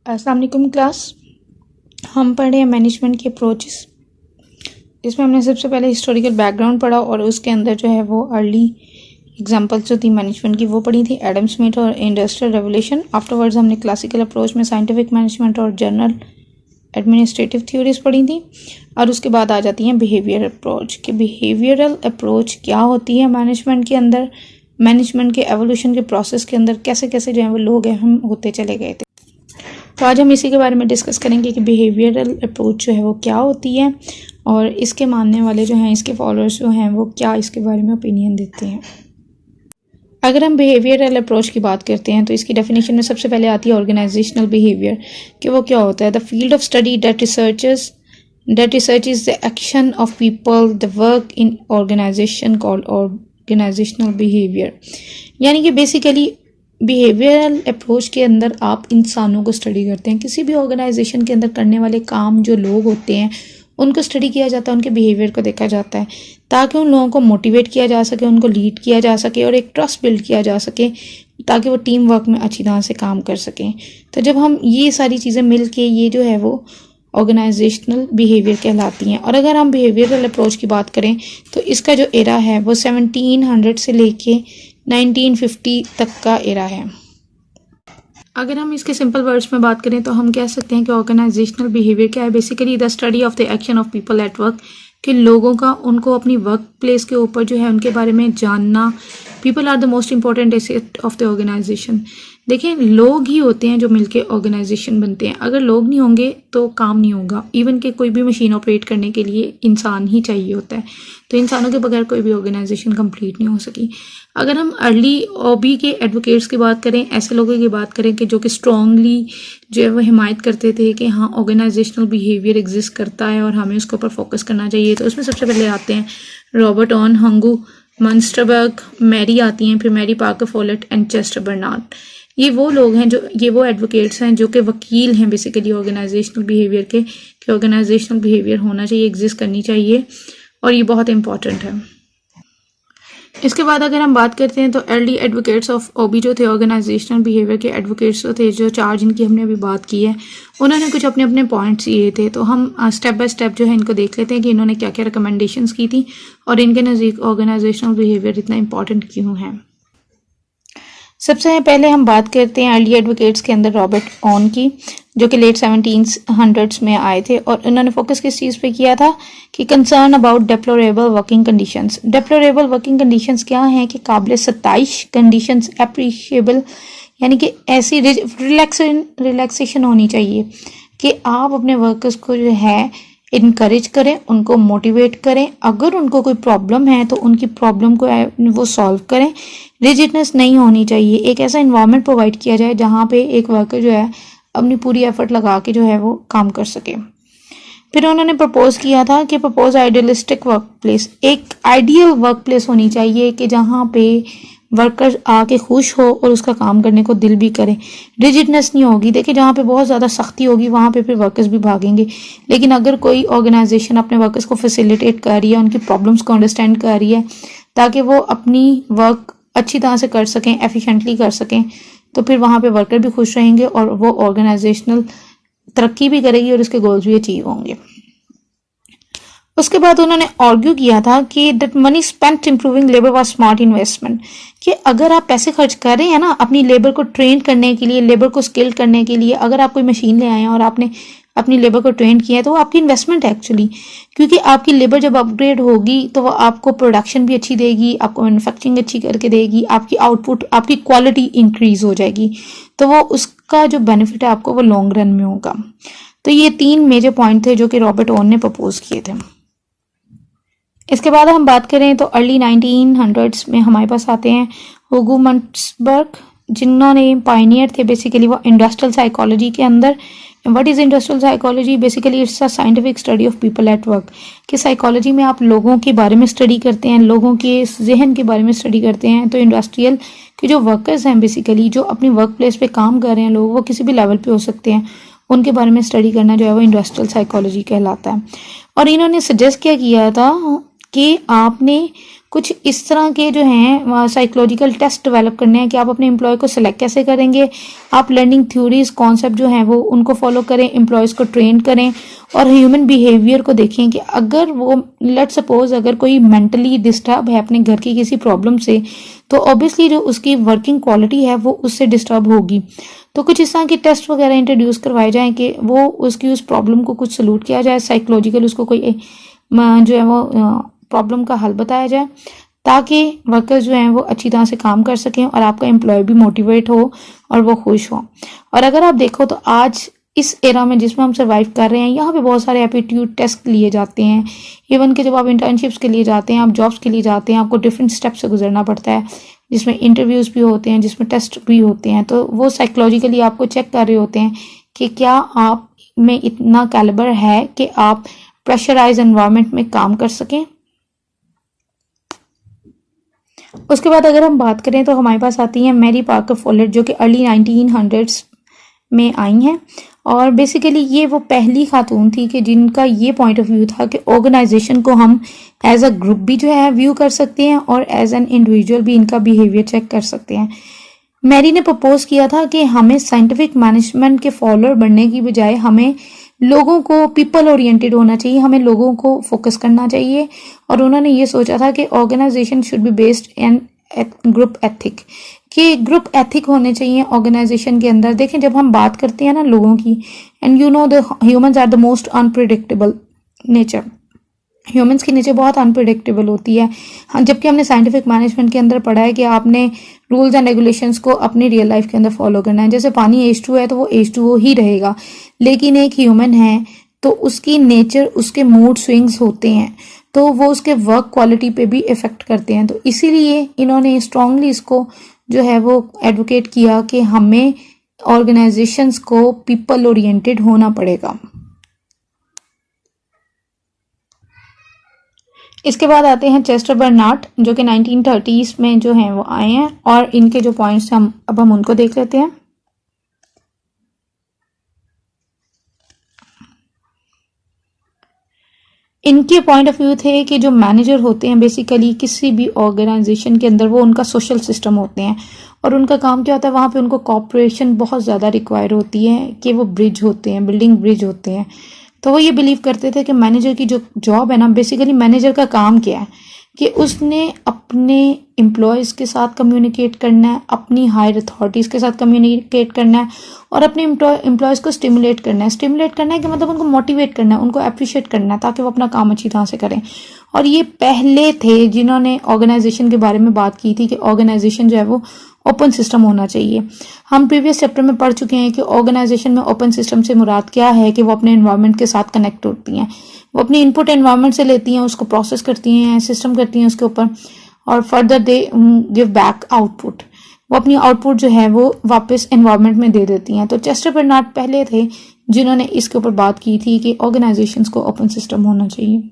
अस्सलाम वालेकुम क्लास। हम पढ़ रहे हैं मैनेजमेंट के अप्रोचेस। इसमें हमने सबसे पहले हिस्टोरिकल बैकग्राउंड पढ़ा और उसके अंदर जो है वो अर्ली एग्जांपल्स जो थी मैनेजमेंट की वो पढ़ी थी, एडम स्मिथ और इंडस्ट्रियल रेवोल्यूशन। आफ्टरवर्ड्स हमने क्लासिकल अप्रोच में साइंटिफिक मैनेजमेंट और जनरल एडमिनिस्ट्रेटिव थ्योरीज पढ़ी थी। और उसके बाद आ जाती हैं बिहेवियर अप्रोच कि बिहेवियरल अप्रोच क्या होती है मैनेजमेंट के अंदर, मैनेजमेंट के एवोल्यूशन के प्रोसेस के अंदर कैसे कैसे जो है वो लोग अहम होते चले गए थे। तो आज हम इसी के बारे में डिस्कस करेंगे कि बिहेवियरल अप्रोच जो है वो क्या होती है और इसके मानने वाले जो हैं, इसके फॉलोअर्स जो हैं वो क्या इसके बारे में ओपिनियन देते हैं। अगर हम बिहेवियरल अप्रोच की बात करते हैं तो इसकी डेफिनेशन में सबसे पहले आती है ऑर्गेनाइजेशनल बिहेवियर कि वो क्या होता है। The field of study that researches the action of people, the work in organization called organizational behaviour. यानी कि बेसिकली बिहेवियरल अप्रोच के अंदर आप इंसानों को स्टडी करते हैं। किसी भी ऑर्गेनाइजेशन के अंदर करने वाले काम जो लोग होते हैं उनको स्टडी किया जाता है, उनके बिहेवियर को देखा जाता है ताकि उन लोगों को मोटिवेट किया जा सके, उनको लीड किया जा सके और एक ट्रस्ट बिल्ड किया जा सके ताकि वो टीम वर्क में अच्छी तरह से काम कर सकें। तो जब हम ये सारी चीज़ें मिल के ये जो है वो ऑर्गेनाइजेशनल बिहेवियर कहलाती हैं। और अगर हम बिहेवियरल अप्रोच की बात करें तो इसका जो एरा है वो 1700 से लेके 1950 तक का एरा है। अगर हम इसके सिंपल वर्ड्स में बात करें तो हम कह सकते हैं कि ऑर्गेनाइजेशनल बिहेवियर क्या है। Basically the study of the action of people at work, कि लोगों का उनको अपनी वर्क प्लेस के ऊपर जो है उनके बारे में जानना। People are the most important asset of the organization. देखें, लोग ही होते हैं जो मिलके ऑर्गेनाइजेशन बनते हैं। अगर लोग नहीं होंगे तो काम नहीं होगा। इवन कि कोई भी मशीन ऑपरेट करने के लिए इंसान ही चाहिए होता है, तो इंसानों के बगैर कोई भी ऑर्गेनाइजेशन कंप्लीट नहीं हो सकी। अगर हम अर्ली ओबी के एडवोकेट्स की बात करें, ऐसे लोगों की बात करें कि जो कि स्ट्रॉन्गली जो है वो हिमायत करते थे कि हाँ ऑर्गेनाइजेशनल बिहेवियर एग्जिस्ट करता है और हमें उसके ऊपर फोकस करना चाहिए, तो उसमें सबसे पहले आते हैं Robert Owen Hugo, Munsterberg, Mary आती हैं, फिर Mary Parker Follett and Chester Barnard. ये वो लोग हैं ये वो एडवोकेट्स हैं जो कि वकील हैं बेसिकली ऑर्गेनाइजेशनल बिहेवियर के, कि ऑर्गेनाइजेशनल बिहेवियर होना चाहिए, एग्जिस्ट करनी चाहिए और ये बहुत इंपॉर्टेंट है। इसके बाद अगर हम बात करते हैं तो अर्ली एडवोकेट्स ऑफ ओबी जो थे, ऑर्गेनाइजेशनल बिहेवियर के एडवोकेट्स जो थे, जो चार जिनकी हमने अभी बात की है, उन्होंने कुछ अपने अपने पॉइंट्स दिए थे। तो हम स्टेप बाय स्टेप जो है इनको देख लेते हैं कि इन्होंने क्या क्या रिकमेंडेशंस की थी और इनके नज़दीक ऑर्गेनाइजेशनल बिहेवियर इतना इंपॉर्टेंट क्यों है। सबसे पहले हम बात करते हैं अर्ली एडवोकेट्स के अंदर रॉबर्ट ऑन की, जो कि लेट 1700s में आए थे और इन्होंने फोकस किस चीज़ पे किया था कि concern about deplorable working conditions. Deplorable working conditions क्या हैं कि काबिल सताइश कंडीशंस, एप्रिशिएबल यानी कि ऐसी रिलैक्सेशन होनी चाहिए कि आप अपने वर्कर्स को जो है इनकरेज करें, उनको मोटिवेट करें। अगर उनको कोई प्रॉब्लम है तो उनकी प्रॉब्लम को वो सॉल्व करें। रिजिडनेस नहीं होनी चाहिए। एक ऐसा इन्वायरमेंट प्रोवाइड किया जाए जहाँ पे एक वर्कर जो है अपनी पूरी एफर्ट लगा के जो है वो काम कर सके। फिर उन्होंने प्रपोज किया था कि प्रपोज आइडियलिस्टिक वर्क प्लेस, एक आइडियल वर्क प्लेस होनी चाहिए कि जहाँ पे वर्कर आके खुश हो और उसका काम करने को दिल भी करे। रिजिडनेस नहीं होगी। देखिए, जहाँ पे बहुत ज़्यादा सख्ती होगी वहाँ पे फिर वर्कर्स भी भागेंगे। लेकिन अगर कोई ऑर्गेनाइजेशन अपने वर्कर्स को फैसिलिटेट कर रही है, उनकी प्रॉब्लम्स को अंडरस्टैंड कर रही है ताकि वो अपनी वर्क अच्छी तरह से कर सकें, एफिशिएंटली कर सकें, तो फिर वहाँ पे वर्कर भी खुश रहेंगे और वो ऑर्गेनाइजेशनल तरक्की भी करेगी और उसके गोल्स भी अचीव होंगे। उसके बाद उन्होंने आर्ग्यू किया था कि that money spent improving labour was smart investment, कि अगर आप पैसे खर्च कर रहे हैं ना अपनी लेबर को ट्रेन करने के लिए, लेबर को स्किल करने के लिए, अगर आप कोई मशीन ले आए हैं और आपने अपनी लेबर को ट्रेन किया है तो वो आपकी इन्वेस्टमेंट है एक्चुअली, क्योंकि आपकी लेबर जब अपग्रेड होगी तो वो आपको प्रोडक्शन भी अच्छी देगी, आपको मैन्युफैक्चरिंग अच्छी करके देगी, आपकी आउटपुट, आपकी क्वालिटी इंक्रीज हो जाएगी, तो वो उसका जो बेनिफिट है आपको वो लॉन्ग रन में होगा। तो ये 3 मेजर पॉइंट थे जो कि रॉबर्ट ऑन ने प्रपोज किए थे। इसके बाद हम बात करें तो अर्ली 1900s में हमारे पास आते हैं हुगो मंट्सबर्ग, जिन्होंने पायनियर थे बेसिकली वो इंडस्ट्रियल साइकोलॉजी के अंदर। What is industrial psychology? Basically it's a scientific study of people at work, कि साइकोलॉजी में आप लोगों के बारे में स्टडी करते हैं, लोगों के जहन के बारे में स्टडी करते हैं। तो इंडस्ट्रियल के जो वर्कर्स हैं बेसिकली जो अपनी वर्क प्लेस पे काम कर रहे हैं लोग, वो किसी भी लेवल पे हो सकते हैं, उनके बारे में स्टडी करना जो है वो इंडस्ट्रियल साइकोलॉजी कहलाता है। और इन्होंने सजेस्ट क्या किया था कि आपने कुछ इस तरह के जो हैं साइकोलॉजिकल टेस्ट डेवलप करने हैं कि आप अपने एम्प्लॉय को सिलेक्ट कैसे करेंगे। आप लर्निंग थ्योरीज कॉन्सेप्ट जो हैं वो उनको फॉलो करें, एम्प्लॉयज़ को ट्रेन करें और ह्यूमन बिहेवियर को देखें कि अगर वो लेट सपोज अगर कोई मेंटली डिस्टर्ब है अपने घर की किसी प्रॉब्लम से, तो ऑब्वियसली जो उसकी वर्किंग क्वालिटी है वो उससे डिस्टर्ब होगी। तो कुछ इस तरह के टेस्ट वगैरह इंट्रोड्यूस करवाए जाएं कि वो उसकी उस प्रॉब्लम को कुछ सलूट किया जाए, साइकोलॉजिकल उसको कोई जो है वो प्रॉब्लम का हल बताया जाए, ताकि वर्कर्स जो हैं वो अच्छी तरह से काम कर सकें और आपका एम्प्लॉय भी मोटिवेट हो और वो खुश हो। और अगर आप देखो तो आज इस एरा में जिसमें हम सर्वाइव कर रहे हैं, यहाँ पे बहुत सारे एप्टीट्यूड टेस्ट लिए जाते हैं। इवन कि जब आप इंटर्नशिप्स के लिए जाते हैं, आप जॉब्स के लिए जाते हैं, आपको डिफरेंट स्टेप से गुजरना पड़ता है, जिसमें इंटरव्यूज़ भी होते हैं, जिसमें टेस्ट भी होते हैं। तो वो साइकोलॉजिकली आपको चेक कर रहे होते हैं कि क्या आप में इतना कैलिबर है कि आप प्रेशराइज एनवायरनमेंट में काम कर सकें। उसके बाद अगर हम बात करें तो हमारे पास आती हैं मैरी पार्कर फोलेट, जो कि अर्ली 1900s में आई हैं। और बेसिकली ये वो पहली खातून थी कि जिनका ये पॉइंट ऑफ व्यू था कि ऑर्गेनाइजेशन को हम एज अ ग्रुप भी जो है व्यू कर सकते हैं और एज एन इंडिविजुअल भी इनका बिहेवियर चेक कर सकते हैं। मैरी ने प्रपोज किया था कि हमें साइंटिफिक मैनेजमेंट के फॉलोअर बनने की बजाय हमें लोगों को पीपल ओरिएंटेड होना चाहिए, हमें लोगों को फोकस करना चाहिए। और उन्होंने ये सोचा था कि organization should be based in group ethic, कि ग्रुप एथिक होने चाहिए ऑर्गेनाइजेशन के अंदर। देखें, जब हम बात करते हैं ना लोगों की, and you know the humans are the most unpredictable nature, humans की नेचर बहुत अनप्रिडिक्टेबल होती है। हाँ, जबकि हमने साइंटिफिक मैनेजमेंट के अंदर पढ़ा है कि आपने रूल्स एंड रेगुलेशंस को अपनी रियल लाइफ के अंदर फॉलो करना है। जैसे पानी H2 है तो वो H2O ही रहेगा, लेकिन एक ह्यूमन है तो उसकी नेचर, उसके मूड स्विंग्स होते हैं, तो वो उसके वर्क क्वालिटी पे भी इफेक्ट करते हैं। तो इसीलिए इन्होंने स्ट्रांगली इसको जो है वो एडवोकेट किया कि हमें ऑर्गेनाइजेशंस को पीपल ओरिएंटेड होना पड़ेगा। इसके बाद आते हैं चेस्टर बर्नार्ड, जो कि 1930s में जो हैं वो आए हैं, और इनके जो पॉइंट्स हम उनको देख लेते हैं। इनके पॉइंट ऑफ व्यू थे कि जो मैनेजर होते हैं बेसिकली किसी भी ऑर्गेनाइजेशन के अंदर, वो उनका सोशल सिस्टम होते हैं और उनका काम क्या होता है, वहाँ पे उनको कॉपरेशन बहुत ज़्यादा रिक्वायर होती है, कि वो ब्रिज होते हैं, बिल्डिंग ब्रिज होते हैं। तो वो ये बिलीव करते थे कि मैनेजर की जो जॉब है ना, बेसिकली मैनेजर का काम क्या है कि उसने अपने एम्प्लॉयज़ के साथ कम्युनिकेट करना है, अपनी हायर अथॉरिटीज़ के साथ कम्युनिकेट करना है और अपने एम्प्लॉयज़ को स्टिमुलेट करना है। स्टिमुलेट करना है कि मतलब उनको मोटिवेट करना है, उनको अप्रिशिएट करना है, ताकि वो अपना काम अच्छी तरह से करें। और ये पहले थे जिन्होंने ऑर्गेनाइजेशन के बारे में बात की थी कि ऑर्गेनाइजेशन जो है वो ओपन सिस्टम होना चाहिए। हम प्रीवियस चैप्टर में पढ़ चुके हैं कि ऑर्गेनाइजेशन में ओपन सिस्टम से मुराद क्या है, कि वो अपने एनवायरनमेंट के साथ कनेक्ट होती हैं, वो अपनी इनपुट एनवायरनमेंट से लेती हैं, उसको प्रोसेस करती हैं, सिस्टम करती हैं उसके ऊपर, और further they give back output, वो अपनी आउटपुट जो है वो वापस एनवायरनमेंट में दे देती हैं। तो चेस्टर बर्नार्ड पहले थे जिन्होंने इसके ऊपर बात की थी कि ऑर्गेनाइजेशंस को ओपन सिस्टम होना चाहिए।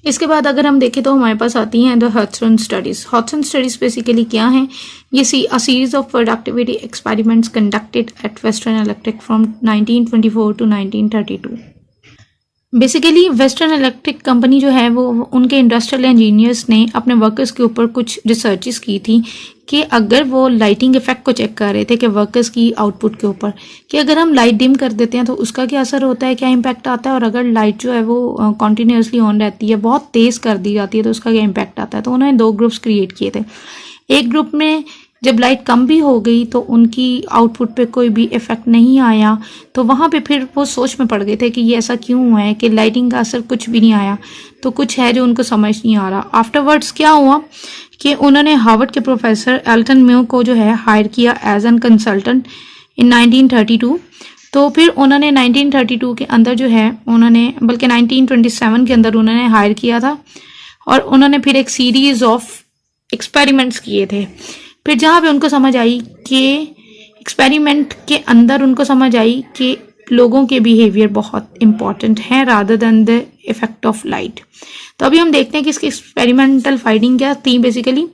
इसके बाद अगर हम देखें तो हमारे पास आती हैं the Hawthorne studies. Hawthorne studies basically क्या हैं, ये a series of productivity experiments conducted at Western Electric from 1924 to 1932। Basically Western Electric company जो है वो उनके इंडस्ट्रियल इंजीनियर्स ने अपने वर्कर्स के ऊपर कुछ रिसर्चेस की थी कि अगर वो लाइटिंग इफेक्ट को चेक कर रहे थे कि वर्कर्स की आउटपुट के ऊपर, कि अगर हम लाइट डिम कर देते हैं तो उसका क्या असर होता है, क्या इम्पैक्ट आता है, और अगर लाइट जो है वो कॉन्टीन्यूसली ऑन रहती है, बहुत तेज़ कर दी जाती है, तो उसका क्या इम्पैक्ट आता है। तो उन्होंने 2 ग्रुप्स क्रिएट किए थे। एक ग्रुप में जब लाइट कम भी हो गई तो उनकी आउटपुट पे कोई भी इफेक्ट नहीं आया, तो वहाँ पे फिर वो सोच में पड़ गए थे कि ये ऐसा क्यों हुआ है कि लाइटिंग का असर कुछ भी नहीं आया, तो कुछ है जो उनको समझ नहीं आ रहा। आफ्टरवर्ड्स क्या हुआ कि उन्होंने हार्वर्ड के प्रोफेसर एल्टन म्यू को जो है हायर किया एज एन कंसल्टेंट इन 1932। तो फिर उन्होंने 1932 के अंदर जो है उन्होंने, बल्कि 1927 के अंदर उन्होंने हायर किया था, और उन्होंने फिर एक सीरीज ऑफ एक्सपेरिमेंट्स किए थे। फिर जहाँ पे उनको समझ आई कि एक्सपेरिमेंट के अंदर उनको समझ आई कि लोगों के बिहेवियर बहुत इंपॉर्टेंट हैं rather than the effect of light. तो अभी हम देखते हैं कि इसकी एक्सपेरिमेंटल फाइंडिंग क्या थी। Basically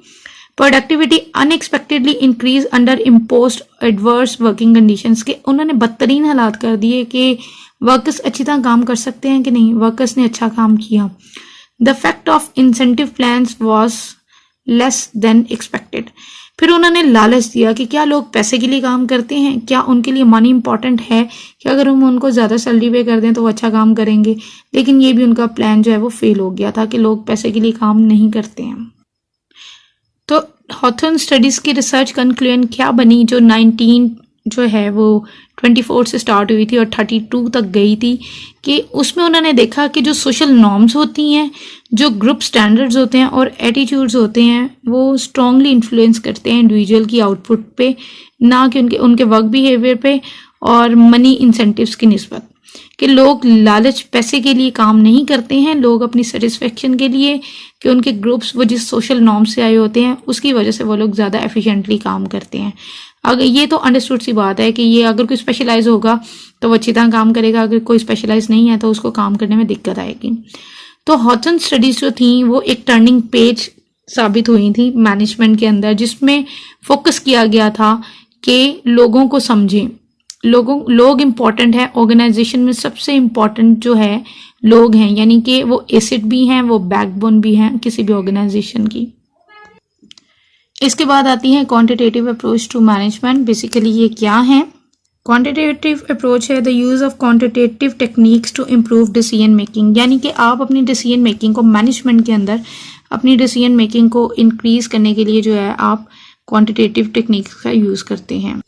productivity unexpectedly increase under imposed adverse working conditions, के उन्होंने बदतरीन हालात कर दिए कि वर्कर्स अच्छी तरह काम कर सकते हैं कि नहीं, वर्कर्स ने अच्छा काम किया। The effect of incentive plans was less than expected. फिर उन्होंने लालच दिया कि क्या लोग पैसे के लिए काम करते हैं, क्या उनके लिए मनी इंपॉर्टेंट है कि अगर हम उनको ज़्यादा सैलरी पे कर दें तो वो अच्छा काम करेंगे। लेकिन ये भी उनका प्लान जो है वो फेल हो गया था कि लोग पैसे के लिए काम नहीं करते हैं। तो हॉथर्न स्टडीज़ की रिसर्च कंक्लूजन क्या बनी, जो 19 जो है वो 24 से स्टार्ट हुई थी और 32 तक गई थी, कि उसमें उन्होंने देखा कि जो सोशल नॉर्म्स होती हैं, जो ग्रुप स्टैंडर्ड्स होते हैं और एटीट्यूड्स होते हैं, वो स्ट्रांगली इन्फ्लुएंस करते हैं इंडिविजुअल की आउटपुट पे, ना कि उनके वर्क बिहेवियर पे और मनी इंसेंटिव्स की निस्बत। कि लोग लालच पैसे के लिए काम नहीं करते हैं, लोग अपनी सेटिस्फेक्शन के लिए, कि उनके ग्रुप्स वो जिस सोशल नॉर्म से आए होते हैं उसकी वजह से वो लोग ज़्यादा एफिशिएंटली काम करते हैं। अगर ये तो अंडरस्टूड सी बात है कि ये अगर कोई स्पेशलाइज होगा तो वो अच्छी तरह काम करेगा, अगर कोई स्पेशलाइज नहीं है तो उसको काम करने में दिक्कत आएगी। तो हॉथर्न स्टडीज जो थी वो एक टर्निंग पेज साबित हुई थी मैनेजमेंट के अंदर, जिसमें फोकस किया गया था कि लोगों को समझें, लोग इम्पॉर्टेंट है। ऑर्गेनाइजेशन में सबसे इम्पॉर्टेंट जो है लोग हैं, यानी कि वो एसेट भी हैं, वो बैकबोन भी हैं किसी भी ऑर्गेनाइजेशन की। इसके बाद आती है quantitative approach to management. Basically ये क्या है? क्वांटिटेटिव अप्रोच है the use of quantitative techniques to improve decision making, यानी कि आप अपनी डिसीजन मेकिंग को मैनेजमेंट के अंदर अपनी डिसीजन मेकिंग को इंक्रीज करने के लिए जो है आप क्वांटिटेटिव टेक्निक्स का यूज करते हैं।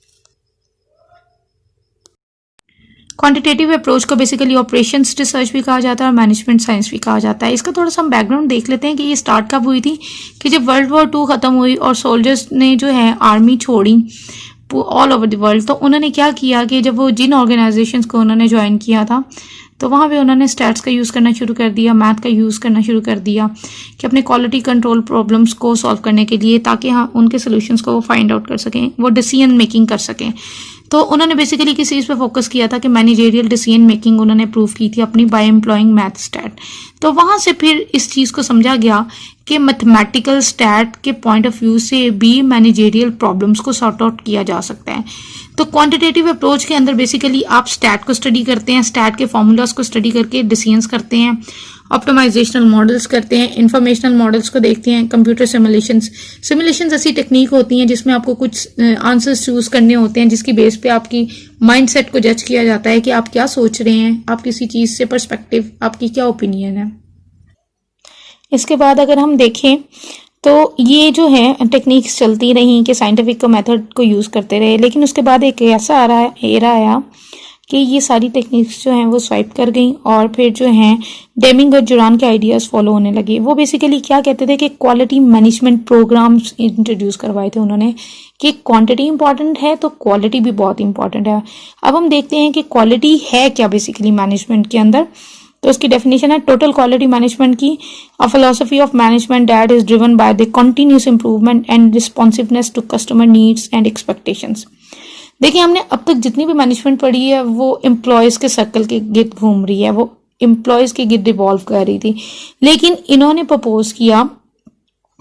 क्वांटिटेटिव अप्रोच को बेसिकली ऑपरेशंस रिसर्च भी कहा जाता है और मैनेजमेंट साइंस भी कहा जाता है। इसका थोड़ा सा हम बैकग्राउंड देख लेते हैं कि ये स्टार्ट कब हुई थी। कि जब वर्ल्ड वॉर 2 ख़त्म हुई और सोल्जर्स ने जो है आर्मी छोड़ी ऑल ओवर द वर्ल्ड, तो उन्होंने क्या किया कि जब वो जिन ऑर्गेनाइजेशंस को उन्होंने ज्वाइन किया था तो वहाँ पे उन्होंने स्टैट्स का यूज़ करना शुरू कर दिया, मैथ का यूज़ करना शुरू कर दिया कि अपने क्वालिटी कंट्रोल प्रॉब्लम्स को सॉल्व करने के लिए, ताकि हाँ उनके सोल्यूशंस को वो फाइंड आउट कर सकें, वो डिसीजन मेकिंग कर सकें। तो उन्होंने बेसिकली किस चीज़ पे फोकस किया था कि मैनेजेरियल डिसीजन मेकिंग उन्होंने प्रूव की थी अपनी बाय एम्प्लॉइंग मैथ स्टैट। तो वहाँ से फिर इस चीज़ को समझा गया कि मैथमेटिकल स्टैट के पॉइंट ऑफ व्यू से भी मैनेजेरियल प्रॉब्लम्स को सॉर्ट आउट किया जा सकता है। तो क्वांटिटेटिव अप्रोच के अंदर बेसिकली आप स्टैट को स्टडी करते हैं, स्टैट के फॉर्मूलाज को स्टडी करके डिसीजंस करते हैं, ऑप्टिमाइजेशनल मॉडल्स करते हैं, इंफॉर्मेशनल मॉडल्स को देखते हैं, कंप्यूटर सिमुलेशंस ऐसी टेक्निक होती हैं जिसमें आपको कुछ आंसर्स चूज करने होते हैं, जिसकी बेस पे आपकी माइंडसेट को जज किया जाता है कि आप क्या सोच रहे हैं, आप किसी चीज़ से पर्सपेक्टिव, आपकी क्या ओपिनियन है। इसके बाद अगर हम देखें तो ये जो है टेक्निक्स चलती रही कि साइंटिफिक को मेथड को यूज़ करते रहे, लेकिन उसके बाद एक ऐसा एरा आया कि ये सारी टेक्निक्स जो हैं वो स्वाइप कर गई और फिर जो हैं डेमिंग और जुरान के आइडियाज़ फॉलो होने लगे। वो बेसिकली क्या कहते थे कि क्वालिटी मैनेजमेंट प्रोग्राम्स इंट्रोड्यूस करवाए थे उन्होंने कि क्वांटिटी इंपॉर्टेंट है तो क्वालिटी भी बहुत इंपॉर्टेंट है। अब हम देखते हैं कि क्वालिटी है क्या बेसिकली मैनेजमेंट के अंदर। तो उसकी डेफिनेशन है टोटल क्वालिटी मैनेजमेंट की, a philosophy of management that is driven by the continuous improvement and responsiveness to customer needs and expectations. देखिए हमने अब तक जितनी भी मैनेजमेंट पढ़ी है वो एम्प्लॉयज़ के सर्कल के गिर्द घूम रही है, वो एम्प्लॉयज़ के गिर्द रिवॉल्व कर रही थी। लेकिन इन्होंने प्रपोज किया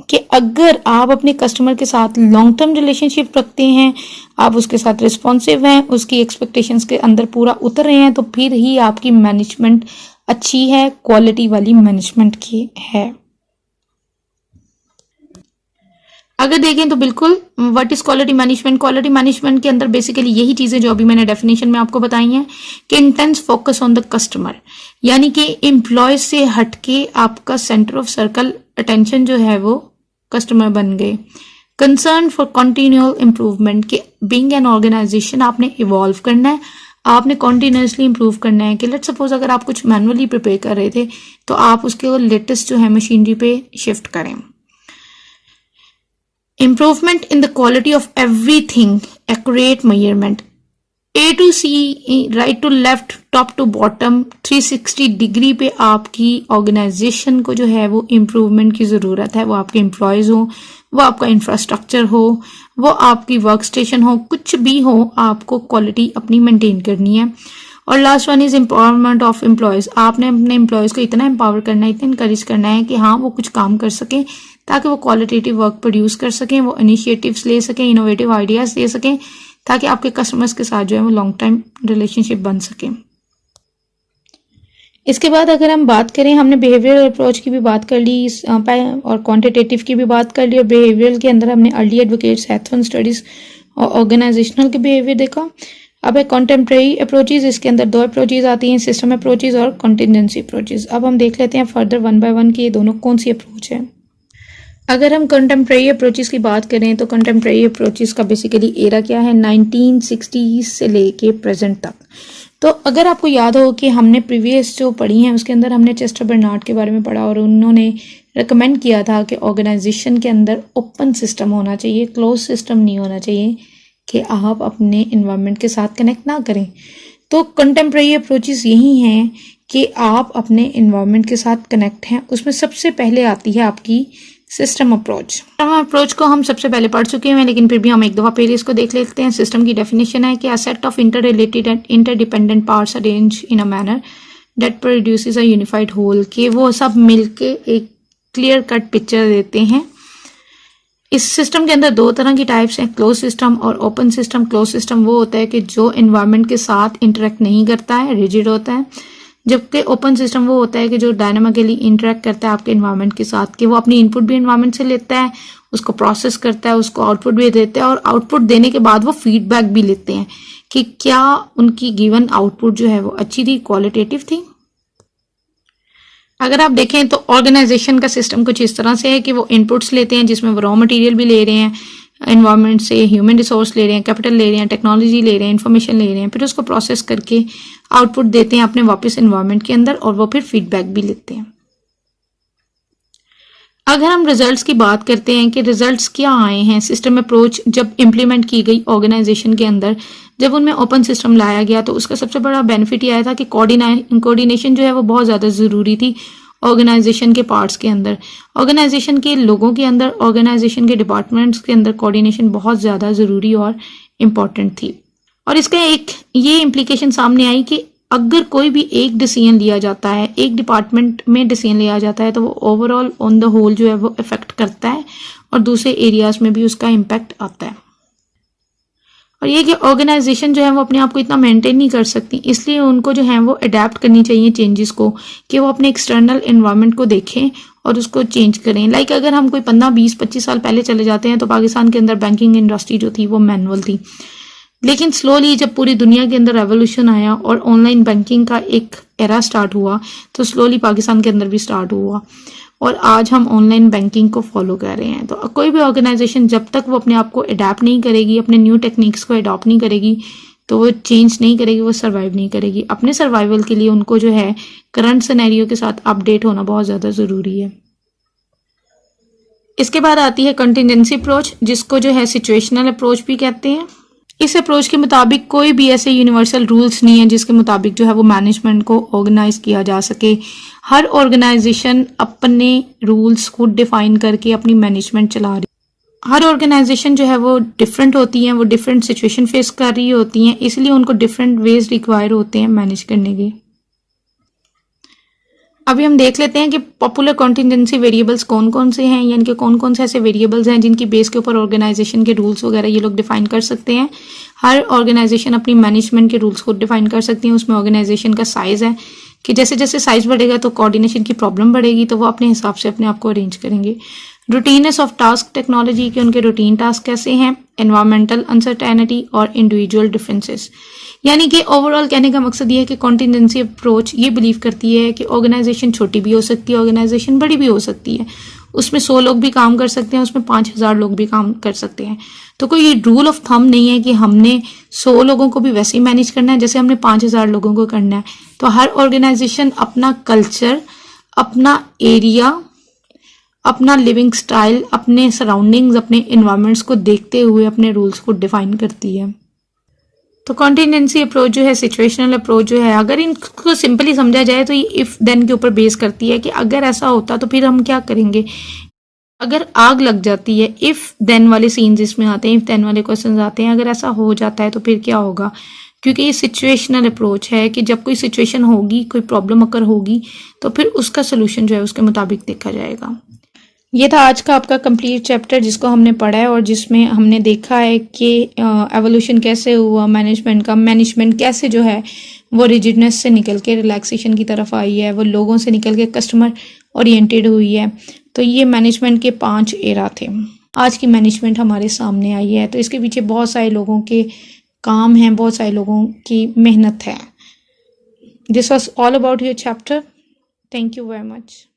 कि अगर आप अपने कस्टमर के साथ लॉन्ग टर्म रिलेशनशिप रखते हैं, आप उसके साथ रिस्पॉन्सिव हैं, उसकी एक्सपेक्टेशंस के अंदर पूरा उतर रहे हैं, तो फिर ही आपकी मैनेजमेंट अच्छी है, क्वालिटी वाली मैनेजमेंट की है। अगर देखें तो बिल्कुल what is quality management. Quality management के अंदर बेसिकली यही चीजें जो अभी मैंने डेफिनेशन में आपको बताई हैं कि intense focus on the customer, यानी कि एम्प्लॉय से हटके आपका सेंटर ऑफ सर्कल अटेंशन जो है वो कस्टमर बन गए। कंसर्न फॉर कंटिन्यूअल इंप्रूवमेंट के बीइंग एन ऑर्गेनाइजेशन आपने इवॉल्व करना है, आपने कॉन्टिन्यूसली इंप्रूव करना है। कि लेट सपोज अगर आप कुछ मैनुअली प्रिपेयर कर रहे थे तो आप उसके लेटेस्ट जो है मशीनरी पे शिफ्ट करें। Improvement in the quality of everything, accurate measurement, A to C, right to left, top to bottom, 360 degree पे आपकी ऑर्गेनाइजेशन को जो है वो इम्प्रूवमेंट की ज़रूरत है। वो आपके एम्प्लॉयज़ हो, वो आपका इंफ्रास्ट्रक्चर हो, वो आपकी वर्क स्टेशन हो, कुछ भी हो, आपको क्वालिटी अपनी मेंटेन करनी है। और last one is empowerment of employees. आपने अपने एम्प्लॉयज़ को इतना एम्पावर करना है, इतना इंकरेज करना है कि हाँ वो कुछ काम कर सकें, ताकि वो क्वालिटेटिव वर्क प्रोड्यूस कर सकें, वो इनिशिएटिव्स ले सकें, इनोवेटिव आइडियाज़ दे सकें, ताकि आपके कस्टमर्स के साथ जो है वो लॉन्ग टाइम रिलेशनशिप बन सके। इसके बाद अगर हम बात करें, हमने बिहेवियरल अप्रोच की भी बात कर ली और क्वांटिटेटिव की भी बात कर ली, और बिहेवियरल के अंदर हमने अर्ली एडवोकेट्स, हैथॉन स्टडीज और ऑर्गेनाइजेशनल के बिहेवियर देखा। अब है कॉन्टेम्प्रेरी अप्रोचेज, इसके अंदर 2 अप्रोचेज आती हैं, सिस्टम अप्रोचेज और कॉन्टिजेंसी अप्रोचेज। अब हम देख लेते हैं फर्दर 1 बाय 1 कि ये दोनों कौन सी अप्रोच है। अगर हम कंटेम्प्रेरी अप्रोचेस की बात करें तो कंटेम्प्रेरी अप्रोचेस का बेसिकली एरा क्या है, 1960 से लेके प्रेजेंट तक। तो अगर आपको याद हो कि हमने प्रीवियस जो पढ़ी हैं उसके अंदर हमने चेस्टर बर्नार्ड के बारे में पढ़ा और उन्होंने रिकमेंड किया था कि ऑर्गेनाइजेशन के अंदर ओपन सिस्टम होना चाहिए, क्लोज सिस्टम नहीं होना चाहिए कि आप अपने इन्वायरमेंट के साथ कनेक्ट ना करें। तो कंटेम्प्रेरी अप्रोचेस यही हैं कि आप अपने इन्वायरमेंट के साथ कनेक्ट हैं। उसमें सबसे पहले आती है आपकी सिस्टम अप्रोच को हम सबसे पहले पढ़ चुके हैं, लेकिन फिर भी हम एक दफ़ा फिर इसको देख लेते हैं। सिस्टम की डेफिनेशन है कि a set of interrelated and interdependent parts arrange in a manner that produces a unified whole, कि वो सब मिलके एक क्लियर कट पिक्चर देते हैं। इस सिस्टम के अंदर 2 तरह की टाइप्स हैं, क्लोज सिस्टम और ओपन सिस्टम। क्लोज सिस्टम वो होता है कि जो इन्वायरमेंट के साथ इंटरेक्ट नहीं करता है, रिजिड होता है, जबकि ओपन सिस्टम वो होता है कि जो डायनामिकली इंटरेक्ट करता है आपके इन्वायरमेंट के साथ, कि वो अपनी इनपुट भी इन्वायरमेंट से लेता है, उसको प्रोसेस करता है, उसको आउटपुट भी देता है, और आउटपुट देने के बाद वो फीडबैक भी लेते हैं कि क्या उनकी गिवन आउटपुट जो है वो अच्छी थी, क्वालिटेटिव थी। अगर आप देखें तो ऑर्गेनाइजेशन का सिस्टम कुछ इस तरह से है कि वो इनपुट्स लेते हैं जिसमें वो रॉ मटेरियल भी ले रहे हैं एनवायरनमेंट से, ह्यूमन रिसोर्स ले रहे हैं, कैपिटल ले रहे हैं, टेक्नोलॉजी ले रहे हैं, इन्फॉर्मेशन ले रहे हैं, फिर उसको प्रोसेस करके आउटपुट देते हैं अपने वापस एनवायरनमेंट के अंदर, और वो फिर फीडबैक भी लेते हैं। अगर हम रिजल्ट्स की बात करते हैं कि रिजल्ट्स क्या आए हैं, सिस्टम अप्रोच जब इम्प्लीमेंट की गई ऑर्गेनाइजेशन के अंदर, जब उनमें ओपन सिस्टम लाया गया तो उसका सबसे बड़ा बेनिफिट ये आया था कि कोऑर्डिनेशन जो है वो बहुत ज़्यादा ज़रूरी थी ऑर्गेनाइजेशन के पार्ट्स के अंदर, ऑर्गेनाइजेशन के लोगों के अंदर, ऑर्गेनाइजेशन के डिपार्टमेंट्स के अंदर कोऑर्डिनेशन बहुत ज़्यादा ज़रूरी और इम्पॉर्टेंट थी। और इसका एक ये इम्प्लीकेशन सामने आई कि अगर कोई भी एक डिसीजन लिया जाता है, एक डिपार्टमेंट में डिसीजन लिया जाता है, तो वो ओवरऑल ऑन द होल जो है वो इफेक्ट करता है और दूसरे एरियाज में भी उसका इम्पैक्ट आता है। और ये कि ऑर्गेनाइजेशन जो है वो अपने आप को इतना मेंटेन नहीं कर सकती, इसलिए उनको जो है वो अडेप्ट करनी चाहिए चेंजेस को, कि वो अपने एक्सटर्नल एनवायरनमेंट को देखें और उसको चेंज करें। लाइक अगर हम कोई 15, 20, 25 साल पहले चले जाते हैं तो पाकिस्तान के अंदर बैंकिंग इंडस्ट्री जो थी वो मैनुअल थी, लेकिन स्लोली जब पूरी दुनिया के अंदर रेवोल्यूशन आया और ऑनलाइन बैंकिंग का एक एरा स्टार्ट हुआ तो स्लोली पाकिस्तान के अंदर भी स्टार्ट हुआ और आज हम ऑनलाइन बैंकिंग को फॉलो कर रहे हैं। तो कोई भी ऑर्गेनाइजेशन जब तक वो अपने आप को अडेप्ट नहीं करेगी, अपने न्यू टेक्निक्स को अडॉप्ट नहीं करेगी, तो वो चेंज नहीं करेगी, वो सर्वाइव नहीं करेगी। अपने सर्वाइवल के लिए उनको जो है करंट सिनेरियो के साथ अपडेट होना बहुत ज़्यादा ज़रूरी है। इसके बाद आती है कंटिजेंसी अप्रोच, जिसको जो है सिचुएशनल अप्रोच भी कहते हैं। इस अप्रोच के मुताबिक कोई भी ऐसे यूनिवर्सल रूल्स नहीं है जिसके मुताबिक जो है वो मैनेजमेंट को ऑर्गेनाइज किया जा सके। हर ऑर्गेनाइजेशन अपने रूल्स खुद डिफाइन करके अपनी मैनेजमेंट चला रही है। हर ऑर्गेनाइजेशन जो है वो डिफरेंट होती हैं, वो डिफरेंट सिचुएशन फेस कर रही होती हैं, इसलिए उनको डिफरेंट वेज रिक्वायर होते हैं मैनेज करने के। अभी हम देख लेते हैं कि पॉपुलर कॉन्टिजेंसी वेरिएबल्स कौन कौन से हैं, यानी कि कौन कौन से ऐसे वेरिएबल्स हैं जिनकी बेस के ऊपर ऑर्गेनाइजेशन के रूल्स वगैरह ये लोग डिफाइन कर सकते हैं। हर ऑर्गेनाइजेशन अपनी मैनेजमेंट के रूल्स खुद डिफाइन कर सकती हैं। उसमें ऑर्गेनाइजेशन का साइज है कि जैसे जैसे साइज बढ़ेगा तो कोऑर्डिनेशन की प्रॉब्लम बढ़ेगी, तो वो अपने हिसाब से अपने आप को अरेंज करेंगे। रूटीननेस ऑफ टास्क टेक्नोलॉजी के उनके रूटीन टास्क कैसे हैं, एनवायरमेंटल अनसर्टेनिटी और इंडिविजुअल डिफरेंसेस। यानी कि ओवरऑल कहने का मकसद ये है कि कॉन्टिजेंसी अप्रोच ये बिलीव करती है कि ऑर्गेनाइजेशन छोटी भी हो सकती है, ऑर्गेनाइजेशन बड़ी भी हो सकती है। उसमें 100 लोग भी काम कर सकते हैं, उसमें 5000 लोग भी काम कर सकते हैं। तो कोई ये रूल ऑफ थंब नहीं है कि हमने 100 लोगों को भी वैसे ही मैनेज करना है जैसे हमने 5000 लोगों को करना है। तो हर ऑर्गेनाइजेशन अपना कल्चर, अपना एरिया, अपना लिविंग स्टाइल, अपने सराउंडिंग्स, अपने इन्वायरमेंट्स को देखते हुए अपने रूल्स को डिफाइन करती है। तो कॉन्टिजेंसी अप्रोच जो है, सिचुएशनल अप्रोच जो है, अगर इनको सिंपली समझा जाए तो ये इफ देन के ऊपर बेस करती है कि अगर ऐसा होता तो फिर हम क्या करेंगे। अगर आग लग जाती है, इफ देन वाले सीन्स इसमें आते हैं, इफ देन वाले क्वेश्चंस आते हैं, अगर ऐसा हो जाता है तो फिर क्या होगा। क्योंकि ये सिचुएशनल अप्रोच है कि जब कोई सिचुएशन होगी, कोई प्रॉब्लम अगर होगी तो फिर उसका सोल्यूशन जो है उसके मुताबिक देखा जाएगा। ये था आज का आपका कंप्लीट चैप्टर जिसको हमने पढ़ा है और जिसमें हमने देखा है कि एवोल्यूशन कैसे हुआ मैनेजमेंट का, मैनेजमेंट कैसे जो है वो रिजिडनेस से निकल के रिलैक्सेशन की तरफ आई है, वो लोगों से निकल के कस्टमर ओरिएंटेड हुई है। तो ये मैनेजमेंट के 5 एरा थे। आज की मैनेजमेंट हमारे सामने आई है, तो इसके पीछे बहुत सारे लोगों के काम हैं, बहुत सारे लोगों की मेहनत है। This was all about your chapter. Thank you very much.